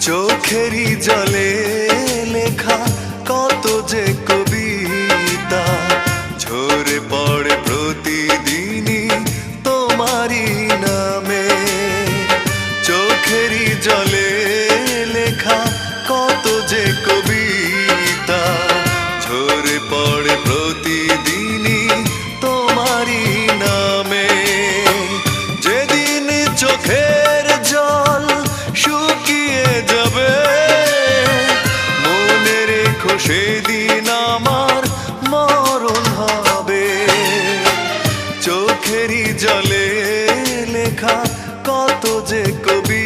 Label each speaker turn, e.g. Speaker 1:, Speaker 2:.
Speaker 1: চোখেরই জলে লেখা কত যে কবিতা ঝরে পড়ে প্রতিদিনই তোমারই নামে। চোখেরই জলে লেখা কত যে কবিতা ঝরে পড়ে প্রতিদিনই তোমারই নামে। যেদিন চোখের জল শুকিয়ে যাবে মনে রেখো সেদিন আমার মরণ হবে। চোখেরই জলে লেখা কত যে কবি